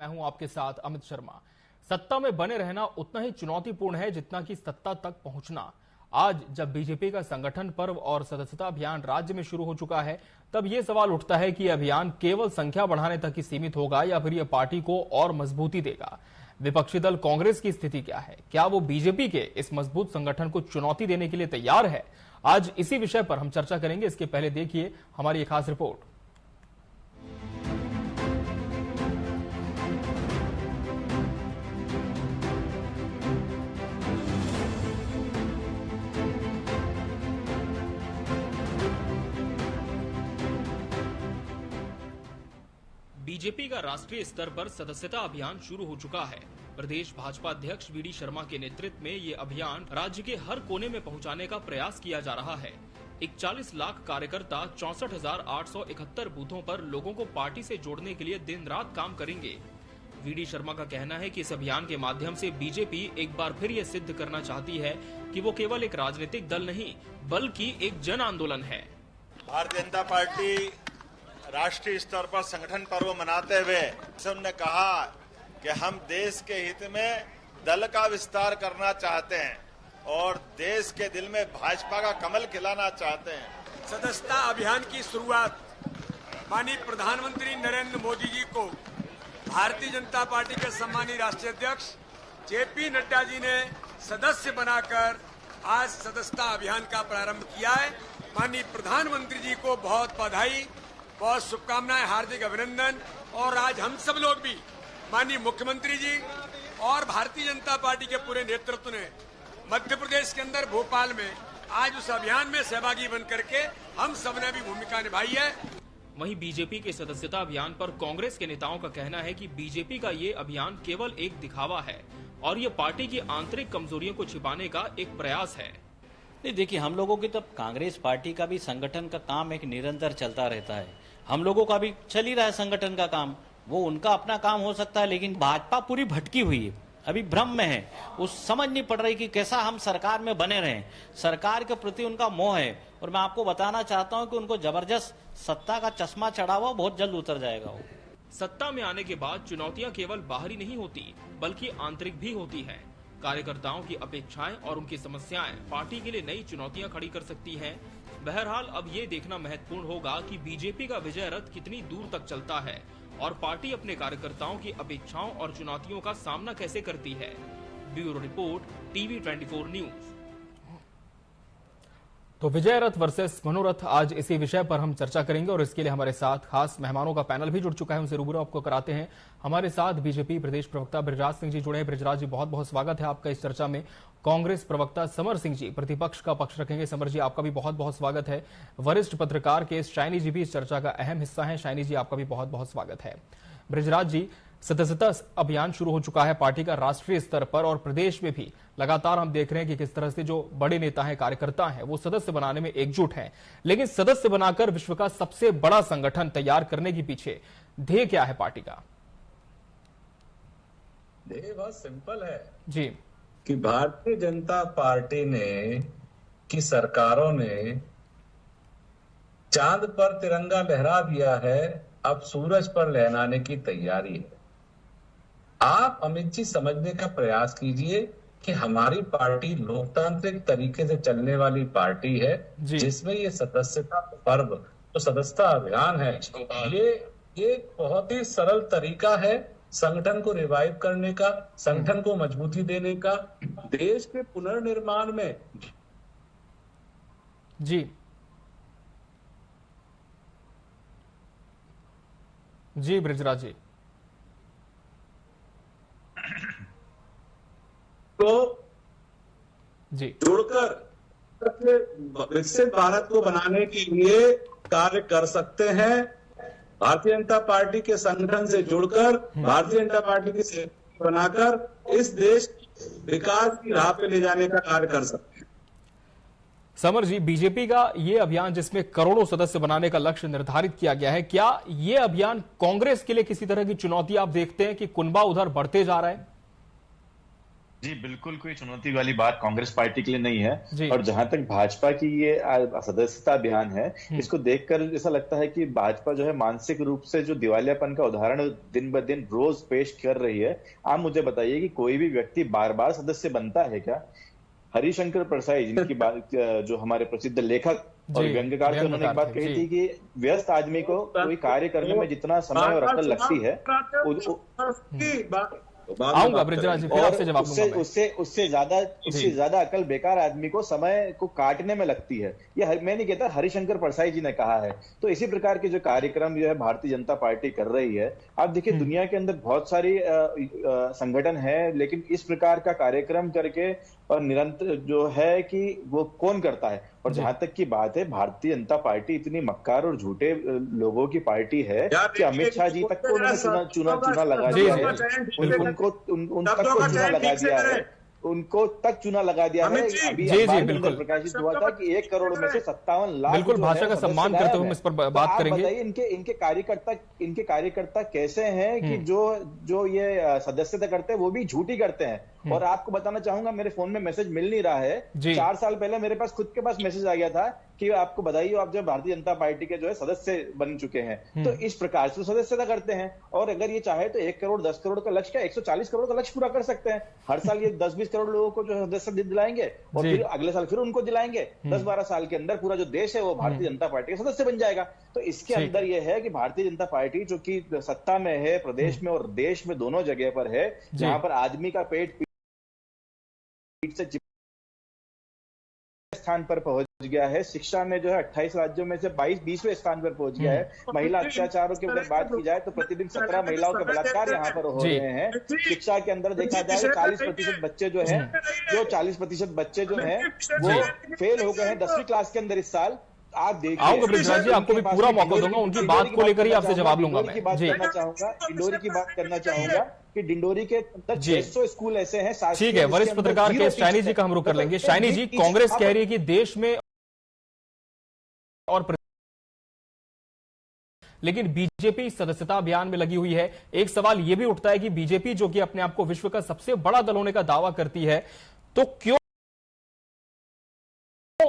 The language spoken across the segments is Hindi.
मैं हूं आपके साथ अमित शर्मा। सत्ता में बने रहना उतना ही चुनौतीपूर्ण है जितना कि सत्ता तक पहुंचना। आज जब बीजेपी का संगठन पर्व और सदस्यता अभियान राज्य में शुरू हो चुका है, तब यह सवाल उठता है कि यह अभियान केवल संख्या बढ़ाने तक ही सीमित होगा या फिर यह पार्टी को और मजबूती देगा। विपक्षी दल कांग्रेस की स्थिति क्या है? क्या वो बीजेपी के इस मजबूत संगठन को चुनौती देने के लिए तैयार है? आज इसी विषय पर हम चर्चा करेंगे। इसके पहले देखिए हमारी एक खास रिपोर्ट। बीजेपी का राष्ट्रीय स्तर पर सदस्यता अभियान शुरू हो चुका है। प्रदेश भाजपा अध्यक्ष वी डी शर्मा के नेतृत्व में ये अभियान राज्य के हर कोने में पहुंचाने का प्रयास किया जा रहा है। 41 लाख कार्यकर्ता 64,871 बूथों पर लोगों को पार्टी से जोड़ने के लिए दिन रात काम करेंगे। वी डी शर्मा का कहना है कि इस अभियान के माध्यम से बीजेपी एक बार फिर ये सिद्ध करना चाहती है कि वो केवल एक राजनीतिक दल नहीं बल्कि एक जन आंदोलन है। भारतीय जनता पार्टी राष्ट्रीय स्तर पर संगठन पर्व मनाते हुए उन्होंने कहा कि हम देश के हित में दल का विस्तार करना चाहते हैं और देश के दिल में भाजपा का कमल खिलाना चाहते हैं। सदस्यता अभियान की शुरुआत माननीय प्रधानमंत्री नरेंद्र मोदी जी को भारतीय जनता पार्टी के सम्मानीय राष्ट्रीय अध्यक्ष जेपी नड्डा जी ने सदस्य बनाकर आज सदस्यता अभियान का प्रारंभ किया है। माननीय प्रधानमंत्री जी को बहुत बधाई, बहुत शुभकामनाएं, हार्दिक अभिनंदन। और आज हम सब लोग भी माननीय मुख्यमंत्री जी और भारतीय जनता पार्टी के पूरे नेतृत्व ने मध्य प्रदेश के अंदर भोपाल में आज उस अभियान में सहभागी बन करके हम सबने भी भूमिका निभाई है। वहीं बीजेपी के सदस्यता अभियान पर कांग्रेस के नेताओं का कहना है कि बीजेपी का ये अभियान केवल एक दिखावा है और ये पार्टी की आंतरिक कमजोरियों को छिपाने का एक प्रयास है। नहीं, देखिए, हम लोगों की तो कांग्रेस पार्टी का भी संगठन का काम एक निरंतर चलता रहता है। हम लोगों का भी चल ही रहा है संगठन का काम। वो उनका अपना काम हो सकता है, लेकिन भाजपा पूरी भटकी हुई है, अभी भ्रम में है। उस समझ नहीं पड़ रही कि कैसा हम सरकार में बने रहें। सरकार के प्रति उनका मोह है और मैं आपको बताना चाहता हूं कि उनको जबरदस्त सत्ता का चश्मा चढ़ा हुआ, बहुत जल्द उतर जाएगा वो। सत्ता में आने के बाद चुनौतियां केवल बाहरी नहीं होती बल्कि आंतरिक भी होती है। कार्यकर्ताओं की अपेक्षाएं और उनकी समस्याएं पार्टी के लिए नई चुनौतियां खड़ी कर सकती हैं। बहरहाल अब ये देखना महत्वपूर्ण होगा कि बीजेपी का विजय रथ कितनी दूर तक चलता है और पार्टी अपने कार्यकर्ताओं की अपेक्षाओं और चुनौतियों का सामना कैसे करती है। Bureau report, TV 24 news. तो विजय रथ वर्सेस मनोरथ, आज इसी विषय पर हम चर्चा करेंगे और इसके लिए हमारे साथ खास मेहमानों का पैनल भी जुड़ चुका है। उनसे रूबरू आपको कराते हैं। हमारे साथ बीजेपी प्रदेश प्रवक्ता बृजराज सिंह जी जुड़े हैं। बृजराज जी, बहुत बहुत स्वागत है आपका इस चर्चा में। कांग्रेस प्रवक्ता समर सिंह जी प्रतिपक्ष का पक्ष रखेंगे। समर जी, आपका भी बहुत बहुत स्वागत है। वरिष्ठ पत्रकार के शाइनी जी भी इस चर्चा का अहम हिस्सा है। शाइनी जी, आपका भी बहुत बहुत स्वागत है। बृजराज जी, सदस्यता अभियान शुरू हो चुका है पार्टी का राष्ट्रीय स्तर पर और प्रदेश में भी लगातार हम देख रहे हैं कि किस तरह से जो बड़े नेता हैं, कार्यकर्ता हैं, वो सदस्य बनाने में एकजुट हैं। लेकिन सदस्य बनाकर विश्व का सबसे बड़ा संगठन तैयार करने के पीछे ध्येय क्या है पार्टी का? ध्येय बहुत सिंपल है जी, कि भारतीय जनता पार्टी ने की सरकारों ने चांद पर तिरंगा लहरा दिया है, अब सूरज पर लहराने की तैयारी है। आप अमित जी समझने का प्रयास कीजिए कि हमारी पार्टी लोकतांत्रिक तरीके से चलने वाली पार्टी है, जिसमें ये सदस्यता पर्व, तो सदस्यता अभियान है, ये एक बहुत ही सरल तरीका है संगठन को रिवाइव करने का, संगठन को मजबूती देने का, देश के पुनर्निर्माण में। जी बृजराज जी, तो जी जुड़कर विकसित भारत को बनाने के लिए कार्य कर सकते हैं। भारतीय जनता पार्टी के संगठन से जुड़कर भारतीय जनता पार्टी की सेना बनाकर इस देश विकास की राह पे ले जाने का कार्य कर सकते हैं। समर जी, बीजेपी का ये अभियान जिसमें करोड़ों सदस्य बनाने का लक्ष्य निर्धारित किया गया है, क्या ये अभियान कांग्रेस के लिए किसी तरह की चुनौती आप देखते हैं कि कुनबा उधर बढ़ते जा रहा है? जी बिल्कुल, कोई चुनौती वाली बात कांग्रेस पार्टी के लिए नहीं है। जी। और जहां तक भाजपा की ये सदस्यता अभियान है, इसको देखकर ऐसा लगता है कि भाजपा जो है मानसिक रूप से जो दिवालियापन का उदाहरण दिन ब दिन रोज पेश कर रही है। आप मुझे बताइए कि कोई भी व्यक्ति बार बार सदस्य बनता है क्या? हरिशंकर परसाई, जिनकी बात जो हमारे प्रसिद्ध लेखक और व्यंग्यकार थे, उन्होंने एक बात कही थी कि व्यस्त आदमी को कोई कार्य करने में जितना समय और अकल लगती है, आऊंगा ब्रिजराज जी, फिर आपसे जवाब दूंगा मैं। उससे ज्यादा अकल बेकार आदमी को समय को काटने में लगती है। ये मैं नहीं कहता, हरिशंकर परसाई जी ने कहा है। तो इसी प्रकार के जो कार्यक्रम जो है भारतीय जनता पार्टी कर रही है। आप देखिए, दुनिया के अंदर बहुत सारी संगठन है, लेकिन इस प्रकार का कार्यक्रम करके और निरंतर जो है कि वो कौन करता है। और जहां तक की बात है, भारतीय जनता पार्टी इतनी मक्कार और झूठे लोगों की पार्टी है कि अमित शाह जी तक को उन्होंने चुना लगा दिया है। उनको चुना लगा दिया है, उनको तक चुना लगा दिया है। अभी बिल्कुल प्रकाशित हुआ था कि 1 करोड़ में से 57 लाख बिल्कुल भाषा का सम्मान करते हुए हम इस पर बात करेंगे। बताइए, इनके कार्यकर्ता कैसे हैं कि जो ये सदस्यता करते हैं वो भी झूठी करते हैं। और आपको बताना चाहूंगा, मेरे फोन में मैसेज मिल नहीं रहा है। 4 साल पहले मेरे पास खुद के पास मैसेज आ गया था कि आपको बधाई हो, आप जो भारतीय जनता पार्टी के जो है सदस्य बन चुके हैं। तो इस प्रकार से सदस्यता करते हैं। और अगर ये चाहे तो 1 करोड़ 10 करोड़ का लक्ष्य का 140 करोड़ का लक्ष्य पूरा कर सकते हैं। हर साल ये 10-20 करोड़ लोगों को जो सदस्य दिलाएंगे और फिर अगले साल फिर उनको दिलाएंगे। 10-12 साल के अंदर पूरा जो देश है वो भारतीय जनता पार्टी का सदस्य बन जाएगा। तो इसके अंदर ये है कि भारतीय जनता पार्टी जो कि सत्ता में है, प्रदेश में और देश में दोनों जगह पर है, जहां पर आदमी का पेट से स्थान पर पहुंच गया है। शिक्षा में जो है 28 राज्यों में से 20वें स्थान पर पहुंच गया है। महिला अत्याचारों की अगर बात की जाए तो प्रतिदिन 17 महिलाओं के बलात्कार यहाँ पर हो रहे हैं। शिक्षा के अंदर देखा जाए 40% बच्चे जो हैं, 40% बच्चे जो हैं वो फेल हो गए हैं 10वीं क्लास के अंदर इस साल। आप देखिए, आऊंगा ब्रिजराज जी, आपको भी पूरा मौका दूंगा, उनकी बात को लेकर ही आपसे जवाब लूंगा मैं। डिंडोरी की बात करना चाहूंगा कि डिंडोरी के अंदर 600 स्कूल ऐसे हैं। ठीक है, वरिष्ठ पत्रकार के शाइनी जी का हम रुख कर लेंगे। शाइनी जी, कांग्रेस कह रही है कि देश में और लेकिन बीजेपी सदस्यता अभियान में लगी हुई है। एक सवाल यह भी उठता है कि बीजेपी जो कि अपने आप को विश्व का सबसे बड़ा दल होने का दावा करती है, तो क्यों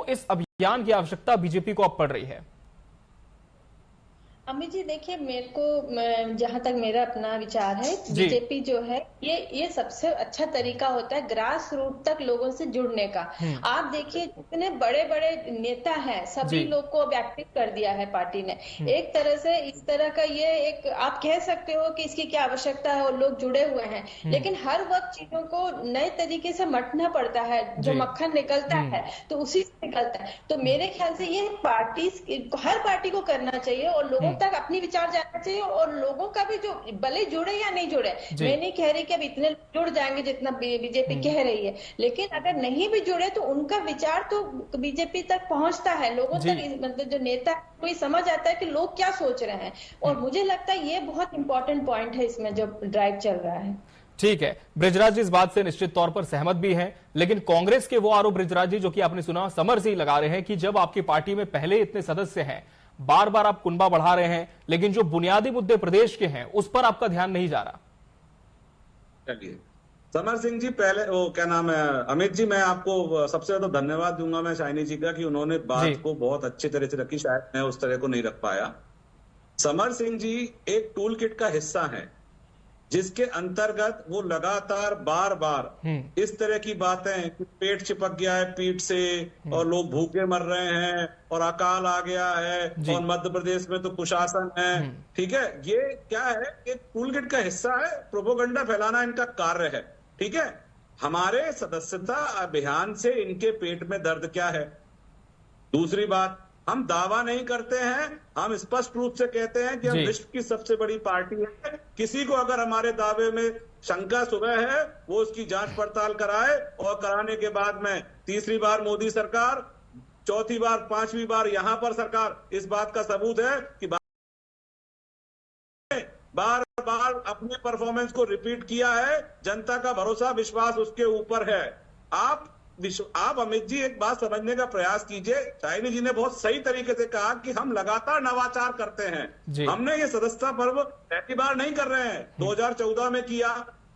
इस अभियान की आवश्यकता बीजेपी को अब पड़ रही है? अमित जी, देखिए, मेरे को जहां तक मेरा अपना विचार है, बीजेपी जो है ये सबसे अच्छा तरीका होता है ग्रास रूट तक लोगों से जुड़ने का। आप देखिए, जितने बड़े बड़े नेता हैं सभी लोग को अब एक्टिव कर दिया है पार्टी ने। एक तरह से इस तरह का ये एक आप कह सकते हो कि इसकी क्या आवश्यकता है, और लोग जुड़े हुए हैं। लेकिन हर वक्त चीजों को नए तरीके से मटना पड़ता है। जो मक्खन निकलता है तो उसी से निकलता है। तो मेरे ख्याल से ये पार्टी, हर पार्टी को करना चाहिए और लोगों तक अपनी विचार जानना चाहिए। और लोगों का भी जो भले जुड़े या नहीं जुड़े, मैं नहीं कह रही कि अब इतने जुड़ जाएंगे जितना बीजेपी कह रही है, लेकिन अगर नहीं भी जुड़े तो उनका विचार तो बीजेपी तक पहुंचता है, लोगों तक, मतलब जो नेता कोई समझ आता है कि लोग क्या सोच रहे हैं। और मुझे लगता है ये बहुत इंपॉर्टेंट पॉइंट है इसमें जो ड्राइव चल रहा है। ठीक है, ब्रिजराज जी इस बात से निश्चित तौर पर सहमत भी हैं, लेकिन कांग्रेस के वो आरोप ब्रिजराज जी जो कि आपने सुना समर से ही लगा रहे हैं कि जब आपकी पार्टी में पहले इतने सदस्य हैं, बार बार आप कुनबा बढ़ा रहे हैं, लेकिन जो बुनियादी मुद्दे प्रदेश के हैं उस पर आपका ध्यान नहीं जा रहा। चलिए, समर सिंह जी, पहले वो क्या नाम है, अमित जी, मैं आपको सबसे ज्यादा धन्यवाद दूंगा मैं शाइनी जी का कि उन्होंने बात को बहुत अच्छी तरह से रखी। शायद मैं उस तरह को नहीं रख पाया। समर सिंह जी एक टूल किट का हिस्सा है जिसके अंतर्गत वो लगातार बार बार इस तरह की बातें कि पेट चिपक गया है पीठ से और लोग भूखे मर रहे हैं और अकाल आ गया है और मध्य प्रदेश में तो कुशासन है। ठीक है, ये क्या है, एक टूल किट का हिस्सा है, प्रोपोगंडा फैलाना इनका कार्य है। ठीक है, हमारे सदस्यता अभियान से इनके पेट में दर्द क्या है? दूसरी बात, हम दावा नहीं करते हैं, हम स्पष्ट रूप से कहते हैं कि हम विश्व की सबसे बड़ी पार्टी है। किसी को अगर हमारे दावे में शंका सुबह है वो उसकी जांच पड़ताल कराए, और कराने के बाद में तीसरी बार मोदी सरकार, चौथी बार, पांचवी बार यहां पर सरकार, इस बात का सबूत है कि बार बार अपने परफॉर्मेंस को रिपीट किया है। जनता का भरोसा, विश्वास उसके ऊपर है। आप अमित जी एक बात समझने का प्रयास कीजिए। शाइनी जी ने बहुत सही तरीके से कहा कि हम लगातार नवाचार करते हैं। हमने ये सदस्यता पर्व पहली बार नहीं कर रहे हैं, 2014 में किया,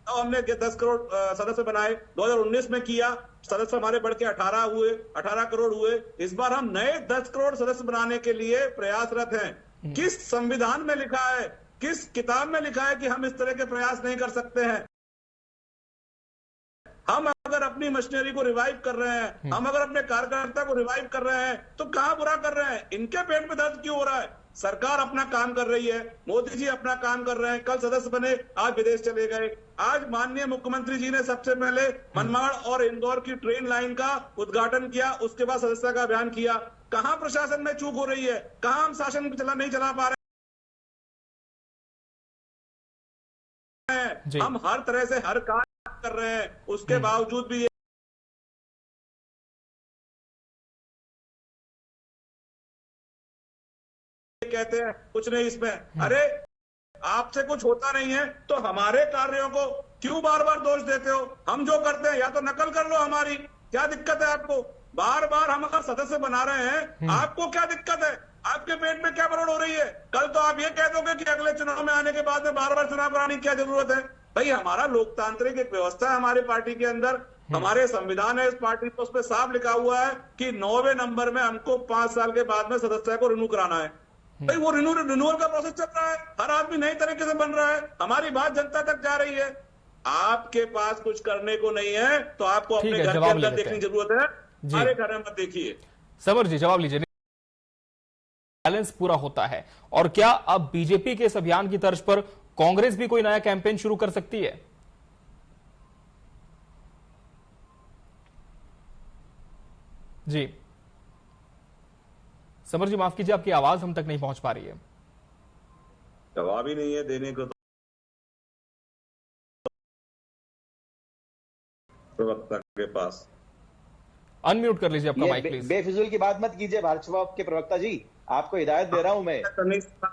तो हमने 10 करोड़ सदस्य बनाए, 2019 में किया, सदस्य हमारे बढ़ के 18 करोड़ हुए। इस बार हम नए 10 करोड़ सदस्य बनाने के लिए प्रयासरत हैं। किस संविधान में लिखा है, किस किताब में लिखा है कि हम इस तरह के प्रयास नहीं कर सकते हैं? हम अगर अपनी मशीनरी को रिवाइव कर रहे हैं, हम अगर अपने कार्यकर्ता को रिवाइव कर रहे हैं, तो कहां बुरा कर रहे हैं? इनके पेट में दर्द क्यों हो रहा है? सरकार अपना काम कर रही है, मोदी जी अपना काम कर रहे हैं, कल सदस्य बने, आज विदेश चले गए। आज माननीय मुख्यमंत्री जी ने सबसे पहले मनमाड़ और इंदौर की ट्रेन लाइन का उद्घाटन किया, उसके बाद सदस्यता का अभियान किया। कहां प्रशासन में चूक हो रही है? कहां हम शासन नहीं चला पा रहे हैं? हम हर तरह से हर काम कर रहे हैं, उसके बावजूद भी कहते हैं कुछ नहीं इसमें। अरे आपसे कुछ होता नहीं है तो हमारे कार्यों को क्यों बार बार दोष देते हो? हम जो करते हैं या तो नकल कर लो हमारी, क्या दिक्कत है आपको? बार बार हम अगर सदस्य बना रहे हैं, आपको क्या दिक्कत है? आपके पेट में क्या मरोड़ हो रही है? कल तो आप ये कह दोगे कि अगले चुनाव में आने के बाद में बार बार चुनाव कराने की क्या जरूरत है? भाई हमारा लोकतांत्रिक एक व्यवस्था है हमारी पार्टी के अंदर, हमारे संविधान है इस पार्टी पर, उस पर साफ लिखा हुआ है कि 9वें नंबर में हमको 5 साल के बाद में सदस्य को रिन्यू कराना है। भाई वो रिन्यूअल का प्रोसेस चल रहा है, हर आदमी नई तरीके से बन रहा है, हमारी बात जनता तक जा रही है। आपके पास कुछ करने को नहीं है तो आपको अपने घर के अंदर देखने की जरूरत है, हमारे घर में मत देखिए। समर जी जवाब लीजिए। बैलेंस पूरा होता है और क्या अब बीजेपी के इस अभियान की तर्ज पर कांग्रेस भी कोई नया कैंपेन शुरू कर सकती है? जी समर जी माफ कीजिए, आपकी आवाज हम तक नहीं पहुंच पा रही है। जवाब ही नहीं है देने को प्रवक्ता के पास। अनम्यूट कर लीजिए आपका माइक प्लीज। बेफिजूल की बात मत कीजिए भारत सभा के प्रवक्ता जी, आपको हिदायत दे रहा हूं मैं।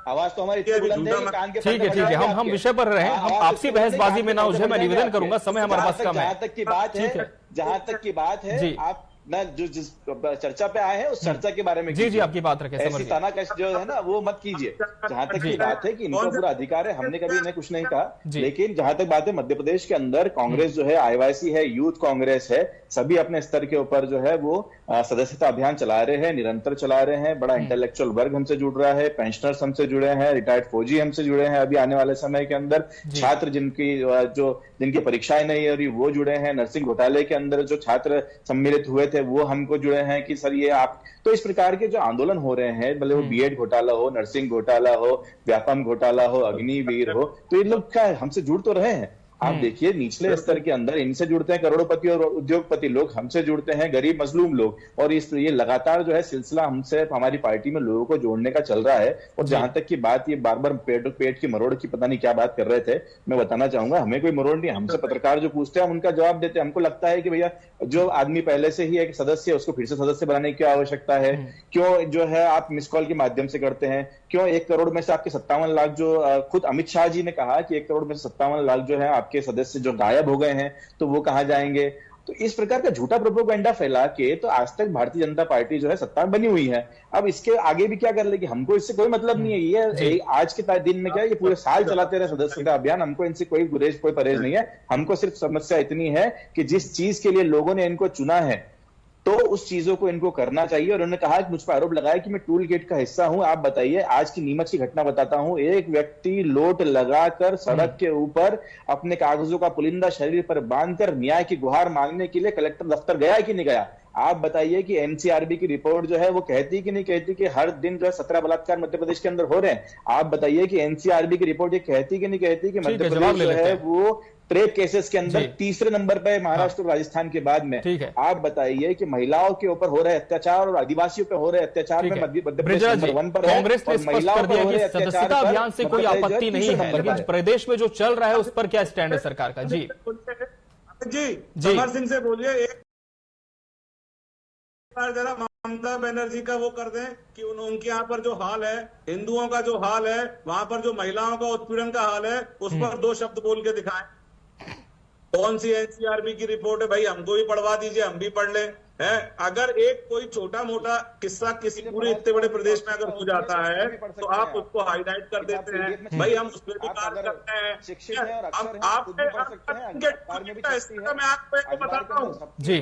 आवाज तो हमारी इतनी बुलंद है कि कान के ठीक है हम विषय पर रहे, हम आपसी बहसबाजी में ना उलझे। मैं निवेदन करूंगा, समय हमारे पास कम है। जहां तक की बात है आप ना जिस चर्चा पे आए हैं उस चर्चा के बारे में जी आपकी बात रखें। ऐसी तानाकश जो है ना वो मत कीजिए। जहां तक की बात है कि इनका पूरा अधिकार है, हमने कभी इन्हें कुछ नहीं कहा, लेकिन जहां तक बात है मध्य प्रदेश के अंदर कांग्रेस जो है, आईवाईसी है, यूथ कांग्रेस है, सभी अपने स्तर के ऊपर जो है वो सदस्यता अभियान चला रहे हैं, निरंतर चला रहे हैं। बड़ा इंटेलेक्चुअल वर्ग हमसे जुड़ रहा है, पेंशनर्स हमसे जुड़े हैं, रिटायर्ड फौजी हमसे जुड़े हैं अभी आने वाले समय के अंदर, छात्र जिनकी परीक्षाएं नहीं हो रही वो जुड़े हैं, नर्सिंग घोटाले के अंदर जो छात्र सम्मिलित हुए थे वो हमको जुड़े हैं कि सर ये आप। तो इस प्रकार के जो आंदोलन हो रहे हैं, भले वो बीएड घोटाला हो, नर्सिंग घोटाला हो, व्यापम घोटाला हो, अग्निवीर हो, तो ये लोग क्या हमसे जुड़ तो रहे हैं। आप देखिए निचले स्तर के अंदर इनसे जुड़ते हैं करोड़पति और उद्योगपति लोग, हमसे जुड़ते हैं गरीब मजलूम लोग, और ये लगातार जो है सिलसिला हमसे हमारी पार्टी में लोगों को जोड़ने का चल रहा है। और जहां तक की बात ये बार बार पेट की मरोड़ की पता नहीं क्या बात कर रहे थे, मैं बताना चाहूंगा हमें कोई मरोड़ नहीं। हमसे पत्रकार जो पूछते हैं हम उनका जवाब देते हैं। हमको लगता है कि भैया जो आदमी पहले से ही एक सदस्य है उसको फिर से सदस्य बनाने की क्या आवश्यकता है? क्यों जो है आप मिस कॉल के माध्यम से करते हैं? क्यों 1 करोड़ में से आपके 57 लाख जो खुद अमित शाह जी ने कहा कि 1 करोड़ में से 57 लाख जो है आपके सदस्य जो गायब हो गए हैं तो वो कहां जाएंगे? तो इस प्रकार का झूठा प्रोपेगेंडा फैला के तो आज तक भारतीय जनता पार्टी जो है सत्ता में बनी हुई है। अब इसके आगे भी क्या कर लेगी हमको इससे कोई मतलब नहीं है। ये आज के दिन में क्या ये पूरे साल चलाते रहे सदस्यता अभियान, हमको इनसे कोई गुरेज कोई परहेज नहीं है। हमको सिर्फ समस्या इतनी है कि जिस चीज के लिए लोगों ने इनको चुना है तो उस चीजों को इनको करना चाहिए। और उन्होंने कहा कि मुझ पर आरोप लगाया कि मैं टूल गेट का हिस्सा हूं। आप बताइए, आज की नीमच की घटना बताता हूं। एक व्यक्ति लोट लगाकर सड़क के ऊपर अपने कागजों का पुलिंदा शरीर पर बांधकर न्याय की गुहार मांगने के लिए कलेक्टर दफ्तर गया कि नहीं गया? आप बताइए कि एनसीआरबी की रिपोर्ट जो है वो कहती कि नहीं कहती कि हर दिन जो है 17 बलात्कार मध्य प्रदेश के अंदर हो रहे हैं? आप बताइए कि एनसीआरबी की रिपोर्ट ये कहती कि नहीं कहती कि मध्य प्रदेश जो है वो रेप केसेस के अंदर तीसरे नंबर पे महाराष्ट्र और राजस्थान के बाद में? आप बताइए कि महिलाओं के ऊपर हो रहे अत्याचार और आदिवासियों पे हो रहे अत्याचार में मध्य प्रदेश नंबर 1 पर है। कांग्रेस ने स्पष्ट कर दिया कि सदस्यता अभियान से कोई आपत्ति नहीं है, लेकिन प्रदेश में जो चल रहा है उस पर क्या स्टैंड है सरकार का? जी समर सिंह से बोलिए एक बार जरा ममता बनर्जी का वो कर दें कि उनके यहाँ पर जो हाल है, हिंदुओं का जो हाल है, वहां पर जो महिलाओं का उत्पीड़न का हाल है, उस पर 2 शब्द बोल के दिखाएं। कौन सी एनसीआरबी की रिपोर्ट है भाई? हमको भी पढ़वा दीजिए, हम भी पढ़ लें। है अगर एक कोई छोटा मोटा किस्सा किसी पूरे इतने बड़े प्रदेश में अगर हो जाता है तो आप उसको हाईलाइट कर देते हैं। भाई हम उस पर भी कार्य करते हैं। मैं आपको बताता हूँ जी,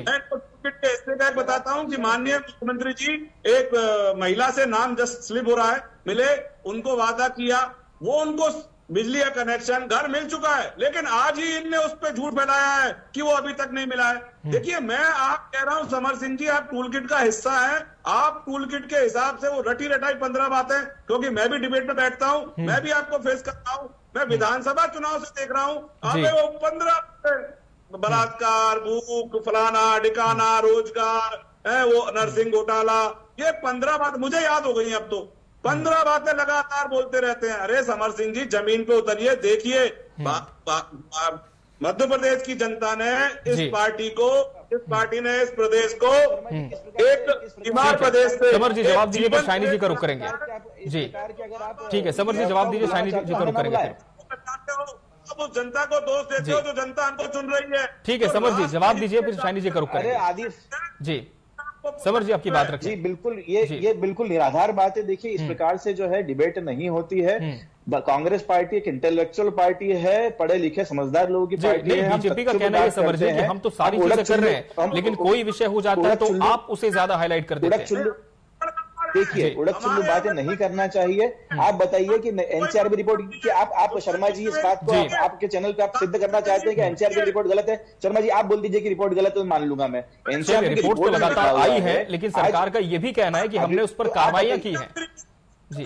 मैं बताता हूँ कि माननीय मुख्यमंत्री जी एक महिला से नाम जस्ट स्लिप हो रहा है, मिले, उनको वादा किया, वो उनको बिजली का कनेक्शन घर मिल चुका है, लेकिन आज ही इनने उस पर झूठ फैलाया है कि वो अभी तक नहीं मिला है। देखिए मैं आप कह रहा हूं समर सिंह जी, आप टूल किट का हिस्सा है, आप टूल किट के हिसाब से वो रटी रटाई 15 बातें, क्योंकि मैं भी डिबेट में बैठता हूं, मैं भी आपको फेस करता हूं, मैं विधानसभा चुनाव से देख रहा हूं, आप वो 15 बलात्कार, भूख, फलाना ढिकाना, रोजगार, वो नरसिंह घोटाला, ये 15 बात मुझे याद हो गई। अब तो 15 बातें लगातार बोलते रहते हैं। अरे समर सिंह जी जमीन पे उतरिए, देखिए मध्य प्रदेश की जनता ने इस पार्टी ने इस प्रदेश को एक बीमार प्रदेश से। समर जी जवाब दीजिए, फिर शाइनी जी का रुख करेंगे। जी ठीक है, समर जी जवाब दीजिए, शाइनी जी का रुख करेंगे। अब उस जनता को दोष देते हो जो जनता हमको चुन रही है। ठीक है समर जी जवाब दीजिए, फिर शाइनी जी का रुख करेंगे। आदि जी समर जी आपकी बात रखिए। जी बिल्कुल, ये बिल्कुल निराधार बात है। देखिए इस प्रकार से जो है डिबेट नहीं होती है। कांग्रेस पार्टी एक इंटेलेक्चुअल पार्टी है, पढ़े लिखे समझदार लोगों की पार्टी है। बीजेपी का कहना है समर जी कि हम तो सारी चीजें कर रहे हैं, लेकिन कोई विषय हो जाता है तो आप उसे ज्यादा हाईलाइट कर देते हैं। देखिए उड़क चुल्लू बातें नहीं करना चाहिए। आप बताइए कि एनसीआरबी रिपोर्ट की आप शर्मा जी इस बात को आपके चैनल पे आप सिद्ध करना चाहते हैं कि एनसीआरबी रिपोर्ट गलत है? शर्मा जी आप बोल दीजिए कि रिपोर्ट गलत है तो मान लूंगा मैं। एनसीआरबी रिपोर्ट तो लगातार आई है, लेकिन सरकार का यह भी कहना है कि हमने उस पर कार्रवाइयां की हैं। जी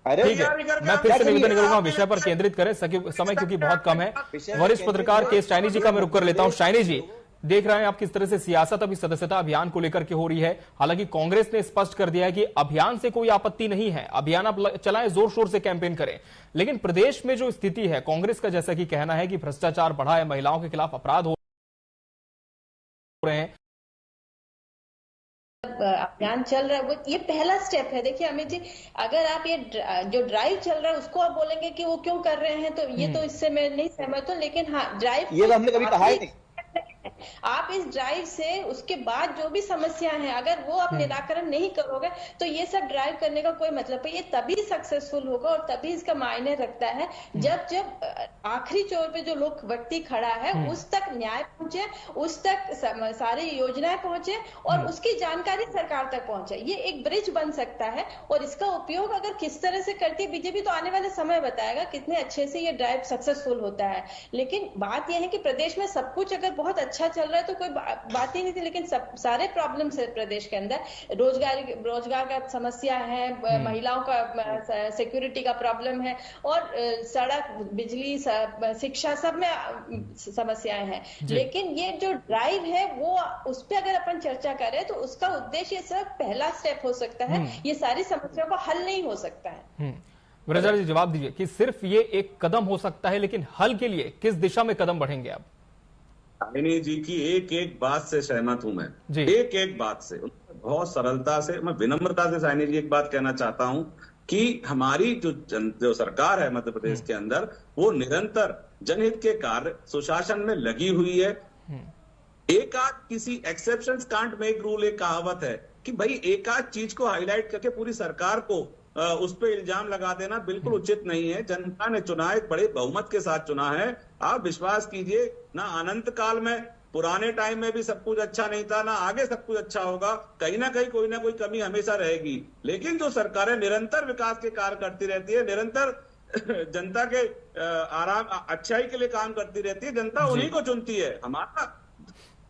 ठीक है, मैं फिर से निवेदन करूंगा विषय पर केंद्रित करें, समय क्योंकि बहुत कम है। वरिष्ठ पत्रकार के शाइनी जी का मैं रुख कर लेता हूं। शाइनी जी देख रहे हैं आप किस तरह से सियासत अभी सदस्यता अभियान को लेकर के हो रही है। हालांकि कांग्रेस ने स्पष्ट कर दिया है कि अभियान से कोई आपत्ति नहीं है, अभियान आप चलाएं, जोर शोर से कैंपेन करें, लेकिन प्रदेश में जो स्थिति है कांग्रेस का जैसा कि कहना है कि भ्रष्टाचार बढ़ा है, महिलाओं के खिलाफ अपराध हो रहे हैं, अभियान चल रहा है, वो ये पहला स्टेप है। देखिए अमित जी, अगर आप ये जो ड्राइव चल रहा है उसको आप बोलेंगे कि वो क्यों कर रहे हैं, तो ये तो इससे मैं नहीं सहमत हूं। लेकिन हाँ, ड्राइव ये हमने कभी कहा ही नहीं। आप इस ड्राइव से उसके बाद जो भी समस्याएं हैं अगर वो आप निराकरण नहीं करोगे तो ये सब ड्राइव करने का कोई मतलब है। ये तभी सक्सेसफुल होगा और तभी इसका मायने रखता है जब आखिरी छोर पे जो लोग व्यक्ति खड़ा है उस तक न्याय पहुंचे, उस तक सारी योजनाएं पहुंचे और उसकी जानकारी सरकार तक पहुंचे। ये एक ब्रिज बन सकता है और इसका उपयोग अगर किस तरह से करती है बीजेपी तो आने वाले समय बताएगा कितने अच्छे से ये ड्राइव सक्सेसफुल होता है। लेकिन बात यह है कि प्रदेश में सब कुछ अगर बहुत अच्छा चल रहा है तो कोई बात ही नहीं थी, लेकिन सारे प्रॉब्लम्स है प्रदेश के अंदर। रोजगार का समस्या है, महिलाओं का सिक्योरिटी का प्रॉब्लम है और सड़क, बिजली, शिक्षा सब में समस्याएं हैं। लेकिन ये जो ड्राइव है वो उस पर अगर अपन चर्चा करें तो उसका उद्देश्य सिर्फ पहला स्टेप हो सकता है, ये सारी समस्याओं का हल नहीं हो सकता है। ब्रजराज जी जवाब दीजिए कि सिर्फ ये एक कदम हो सकता है, लेकिन हल के लिए किस दिशा में कदम बढ़ेंगे आप? शाइनी जी की एक एक बात से सहमत हूं मैं, एक एक बात से, बहुत सरलता से, मैं विनम्रता से शाइनी जी एक बात कहना चाहता हूं कि हमारी जो सरकार है मध्य प्रदेश के अंदर वो निरंतर जनहित के कार्य सुशासन में लगी हुई है। एक आध किसी एक्सेप्शंस कांट मेक रूल, एक कहावत है कि भाई एक आध चीज को हाईलाइट करके पूरी सरकार को उस पर इल्जाम लगा देना बिल्कुल उचित नहीं है। जनता ने चुना, एक बड़े बहुमत के साथ चुना है। आप विश्वास कीजिए ना, अनंत काल में पुराने टाइम में भी सब कुछ अच्छा नहीं था, ना आगे सब कुछ अच्छा होगा, कहीं ना कहीं कोई ना कोई कमी हमेशा रहेगी। लेकिन जो सरकारें निरंतर विकास के कार्य करती रहती है, निरंतर जनता के आराम अच्छाई के लिए काम करती रहती है, जनता उन्हीं को चुनती है। हमारा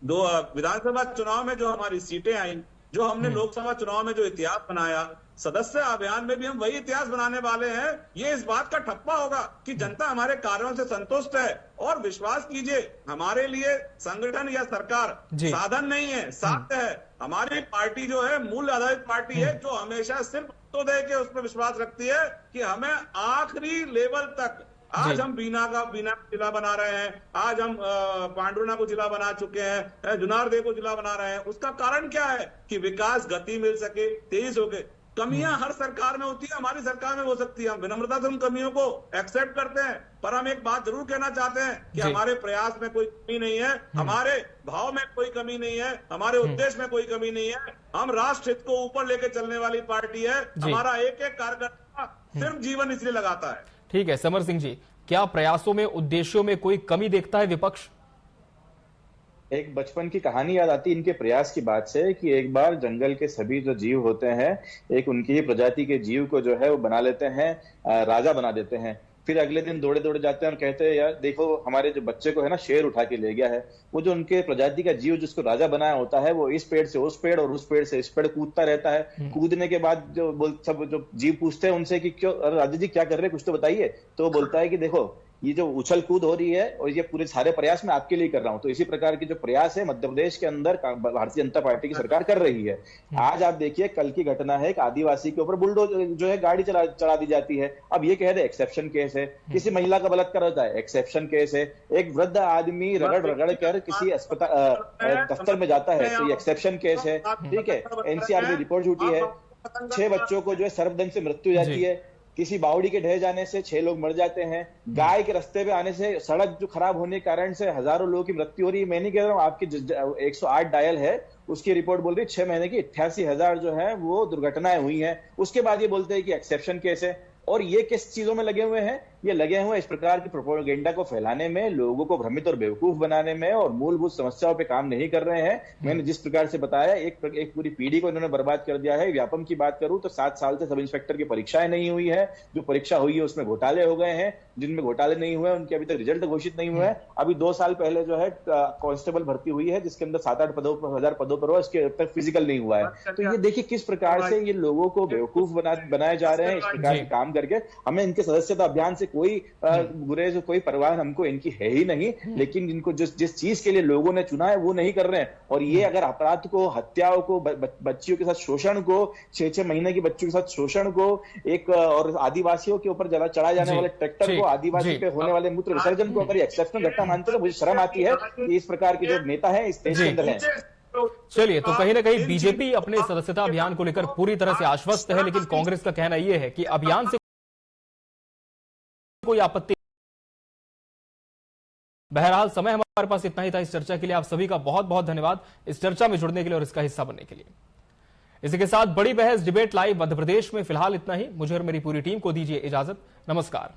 दो विधानसभा चुनाव में जो हमारी सीटें आई, जो हमने लोकसभा चुनाव में जो इतिहास बनाया, सदस्य अभियान में भी हम वही इतिहास बनाने वाले हैं। ये इस बात का ठप्पा होगा कि जनता हमारे कार्यों से संतुष्ट है। और विश्वास कीजिए, हमारे लिए संगठन या सरकार साधन नहीं है, साध्य है। हमारी पार्टी जो है मूल्य आधारित पार्टी है, जो हमेशा सिर्फ तो दे के उस पर विश्वास रखती है कि हमें आखिरी लेवल तक, आज हम बीना जिला बना रहे हैं, आज हम पांडुरना को जिला बना चुके हैं, जुनारदेव को जिला बना रहे हैं। उसका कारण क्या है कि विकास गति मिल सके, तेज हो गए। कमियां हर सरकार में होती है, हमारी सरकार में हो सकती है। हम विनम्रता से उन कमियों को एक्सेप्ट करते हैं, पर हम एक बात जरूर कहना चाहते हैं कि हमारे प्रयास में कोई कमी नहीं है, हमारे भाव में कोई कमी नहीं है, हमारे उद्देश्य में कोई कमी नहीं है। हम राष्ट्र हित को ऊपर लेके चलने वाली पार्टी है। हमारा एक एक कार्यकर्ता सिर्फ जीवन इसलिए लगाता है। ठीक है समर सिंह जी, क्या प्रयासों में, उद्देश्यों में कोई कमी देखता है विपक्ष? एक बचपन की कहानी याद आती इनके प्रयास की बात से कि एक बार जंगल के सभी जो जीव होते हैं, एक उनकी ही प्रजाति के जीव को जो है वो बना लेते हैं, राजा बना देते हैं। फिर अगले दिन दौड़े दौड़े जाते हैं और कहते हैं यार देखो हमारे जो बच्चे को है ना शेर उठा के ले गया है। वो जो उनके प्रजाति का जीव जिसको राजा बनाया होता है वो इस पेड़ से उस पेड़ और उस पेड़ से इस पेड़ कूदता रहता है। कूदने के बाद सब जो जीव पूछते हैं उनसे कि क्यों राजा जी क्या कर रहे हैं, कुछ तो बताइए। तो वो बोलता है कि देखो ये जो उछल कूद हो रही है और ये पूरे सारे प्रयास मैं आपके लिए कर रहा हूं। तो इसी प्रकार के जो प्रयास है मध्य प्रदेश के अंदर भारतीय जनता पार्टी की सरकार कर रही है। आज आप देखिए कल की घटना है, एक आदिवासी के ऊपर बुलडोजर जो है गाड़ी चढ़ा दी जाती है। अब ये कह रहे एक्सेप्शन केस है, किसी महिला का बलात्कार होता है एक्सेप्शन केस है, एक वृद्ध आदमी रगड़ कर किसी अस्पताल दफ्तर में जाता है तो ये एक्सेप्शन केस है। ठीक है, एनसीआर में रिपोर्ट झूठी है, 6 बच्चों को जो है सर्वदन से मृत्यु हो जाती है, किसी बावड़ी के ढह जाने से 6 लोग मर जाते हैं, गाय के रास्ते पे आने से सड़क जो खराब होने के कारण से हजारों लोगों की मृत्यु हो रही है। मैं नहीं कह रहा हूं, आपकी 108 डायल है उसकी रिपोर्ट बोल रही है 6 महीने की 88,000 जो है वो दुर्घटनाएं हुई हैं। उसके बाद ये बोलते हैं कि एक्सेप्शन केस है। और ये किस चीजों में लगे हुए हैं? ये लगे हुए इस प्रकार की प्रोपेगेंडा को फैलाने में, लोगों को भ्रमित और बेवकूफ बनाने में, और मूलभूत समस्याओं पे काम नहीं कर रहे हैं। मैंने जिस प्रकार से बताया एक पूरी पीढ़ी को इन्होंने बर्बाद कर दिया है। व्यापम की बात करूं तो 7 साल से सब इंस्पेक्टर की परीक्षाएं नहीं हुई है, जो परीक्षा हुई है उसमें घोटाले हो गए हैं, जिनमें घोटाले नहीं हुए उनके अभी तक रिजल्ट घोषित नहीं हुए हैं। अभी 2 साल पहले जो है कांस्टेबल भर्ती हुई है जिसके अंदर 7-8 हजार पदों पर उसके अब तक फिजिकल नहीं हुआ है। तो ये देखिए किस प्रकार से ये लोगों को बेवकूफ बनाए जा रहे हैं। इस प्रकार के काम करके हमें इनके सदस्यता अभियान से कोई गुरेज कोई परवाह हमको इनकी है ही नहीं, लेकिन जिनको जिस चीज के लिए लोगों ने चुना है वो नहीं कर रहे हैं। और ये अगर अपराध को, हत्याओं को, बच्चियों के साथ शोषण को, 6-6 महीने की बच्चियों के साथ शोषण को, एक और आदिवासियों के ऊपर चढ़ाए जाने वाले ट्रैक्टर को, आदिवासी पे होने वाले मूत्र विसर्जन को अगर एक्सेप्शनल घटना मानते तो मुझे शर्म आती है कि इस प्रकार के जो नेता है इस देश के अंदर है। चलिए, तो कहीं ना कहीं बीजेपी अपने सदस्यता अभियान को लेकर पूरी तरह से आश्वस्त है, लेकिन कांग्रेस का कहना यह है कि अभियान से कोई आपत्ति। बहरहाल समय हमारे पास इतना ही था। इस चर्चा के लिए आप सभी का बहुत बहुत धन्यवाद, इस चर्चा में जुड़ने के लिए और इसका हिस्सा बनने के लिए। इसी के साथ बड़ी बहस डिबेट लाइव मध्य प्रदेश में फिलहाल इतना ही। मुझे और मेरी पूरी टीम को दीजिए इजाजत। नमस्कार।